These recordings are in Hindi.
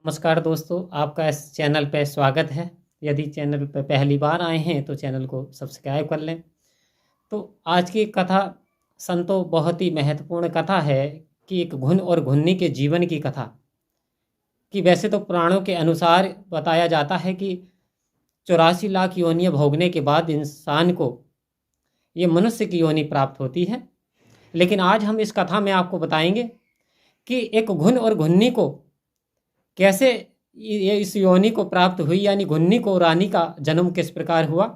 नमस्कार दोस्तों, आपका इस चैनल पे स्वागत है। यदि चैनल पे पहली बार आए हैं तो चैनल को सब्सक्राइब कर लें। तो आज की कथा संतो बहुत ही महत्वपूर्ण कथा है कि एक घुन और घुन्नी के जीवन की कथा। कि वैसे तो पुराणों के अनुसार बताया जाता है कि 84 लाख योनियाँ भोगने के बाद इंसान को ये मनुष्य की योनि प्राप्त होती है। लेकिन आज हम इस कथा में आपको बताएंगे कि एक घुन और घुन्नी को कैसे ये इस योनि को प्राप्त हुई, यानी घुन्नी को रानी का जन्म किस प्रकार हुआ।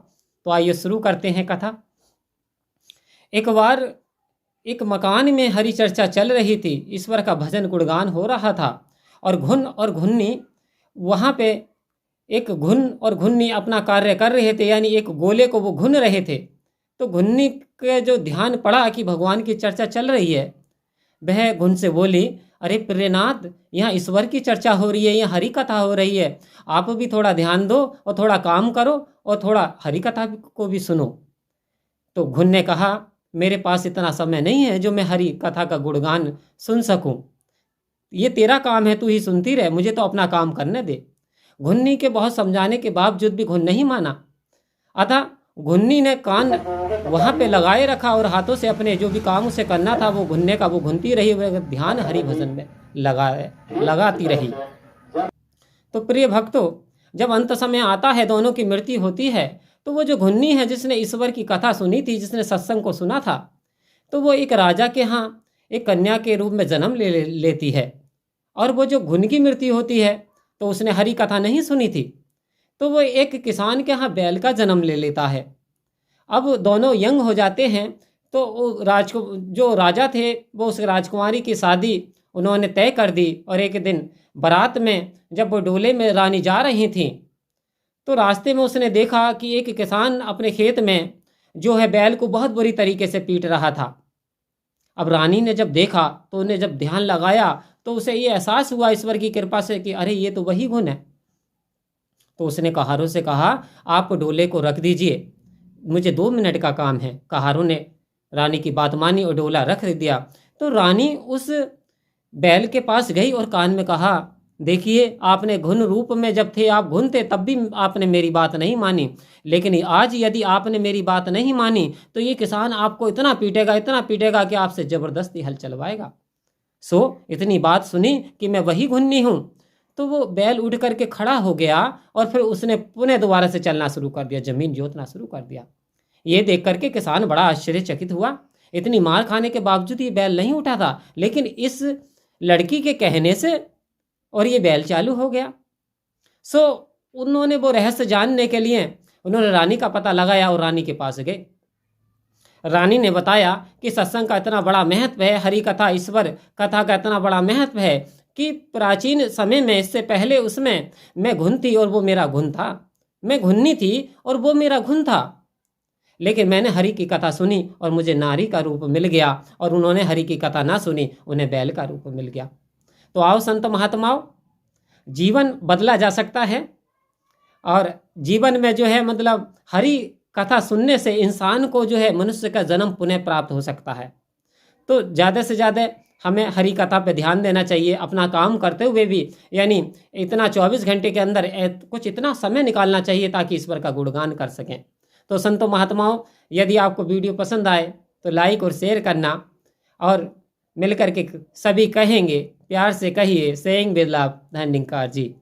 तो आइए शुरू करते हैं कथा। एक बार एक मकान में हरि चर्चा चल रही थी, ईश्वर का भजन गुणगान हो रहा था और घुन और घुन्नी वहाँ पे एक घुन और घुन्नी अपना कार्य कर रहे थे, यानी एक गोले को वो घुन रहे थे। तो घुन्नी के जो ध्यान पड़ा कि भगवान की चर्चा चल रही है, वह घुन से बोली, अरे प्रियनाथ, यहाँ ईश्वर की चर्चा हो रही है, यहाँ हरि कथा हो रही है, आप भी थोड़ा ध्यान दो और थोड़ा काम करो और थोड़ा हरि कथा को भी सुनो। तो घुन ने कहा, मेरे पास इतना समय नहीं है जो मैं हरि कथा का गुणगान सुन सकूं। ये तेरा काम है, तू ही सुनती रह, मुझे तो अपना काम करने दे। घुन्नी के बहुत समझाने के बावजूद भी घुन नहीं माना। अतः घुन्नी ने कान वहाँ पे लगाए रखा और हाथों से अपने जो भी काम उसे करना था वो घुनने का वो घुनती रही, वह ध्यान हरि भजन में लगाती रही। तो प्रिय भक्तों, जब अंत समय आता है, दोनों की मृत्यु होती है, तो वो जो घुन्नी है जिसने ईश्वर की कथा सुनी थी, जिसने सत्संग को सुना था, तो वो एक राजा के यहाँ एक कन्या के रूप में जन्म लेती है। और वो जो घुन की मृत्यु होती है, तो उसने हरि कथा नहीं सुनी थी, तो वो एक किसान के यहाँ बैल का जन्म ले लेता है। अब दोनों यंग हो जाते हैं, तो जो राजा थे वो उस राजकुमारी की शादी उन्होंने तय कर दी। और एक दिन बारात में जब वो डोले में रानी जा रही थी, तो रास्ते में उसने देखा कि एक किसान अपने खेत में जो है बैल को बहुत बुरी तरीके से पीट रहा था। अब रानी ने जब देखा, तो उन्हें जब ध्यान लगाया, तो उसे ये एहसास हुआ ईश्वर की कृपा से कि अरे ये तो वही घुन है। तो उसने कहारों से कहा, आप डोले को रख दीजिए, मुझे 2 मिनट का काम है। कहारों ने रानी की बात मानी और डोला रख दिया। तो रानी उस बैल के पास गई और कान में कहा, देखिए, आपने घुन रूप में जब थे, आप घुन थे, तब भी आपने मेरी बात नहीं मानी, लेकिन आज यदि आपने मेरी बात नहीं मानी तो ये किसान आपको इतना पीटेगा कि आपसे ज़बरदस्ती हल चलवाएगा। इतनी बात सुनी कि मैं वही घुन्नी हूँ। तो वो बैल उठ करके खड़ा हो गया और फिर उसने पुनः दोबारा से चलना शुरू कर दिया, जमीन जोतना शुरू कर दिया। ये देख करके किसान बड़ा आश्चर्यचकित हुआ। इतनी मार खाने के बावजूद ये बैल नहीं उठा था, लेकिन इस लड़की के कहने से और ये बैल चालू हो गया। उन्होंने वो रहस्य जानने के लिए उन्होंने रानी का पता लगाया और रानी के पास गए। रानी ने बताया कि सत्संग का इतना बड़ा महत्व है, हरि कथा ईश्वर कथा का इतना बड़ा महत्व है कि प्राचीन समय में, इससे पहले उसमें मैं घुन थी और वो मेरा घुन था, मैं घुन्नी थी और वो मेरा घुन था, लेकिन मैंने हरि की कथा सुनी और मुझे नारी का रूप मिल गया, और उन्होंने हरि की कथा ना सुनी, उन्हें बैल का रूप मिल गया। तो आओ संत महात्माओं, जीवन बदला जा सकता है, और जीवन में जो है मतलब हरि कथा सुनने से इंसान को जो है मनुष्य का जन्म पुनः प्राप्त हो सकता है। तो ज़्यादा से ज़्यादा हमें हरि कथा पे ध्यान देना चाहिए, अपना काम करते हुए भी, यानी इतना 24 घंटे के अंदर कुछ इतना समय निकालना चाहिए ताकि ईश्वर का गुणगान कर सकें। तो संतों महात्माओं, यदि आपको वीडियो पसंद आए तो लाइक और शेयर करना, और मिलकर के सभी कहेंगे, प्यार से कहिए, सेइंग विद लव, धन्यवाद जी।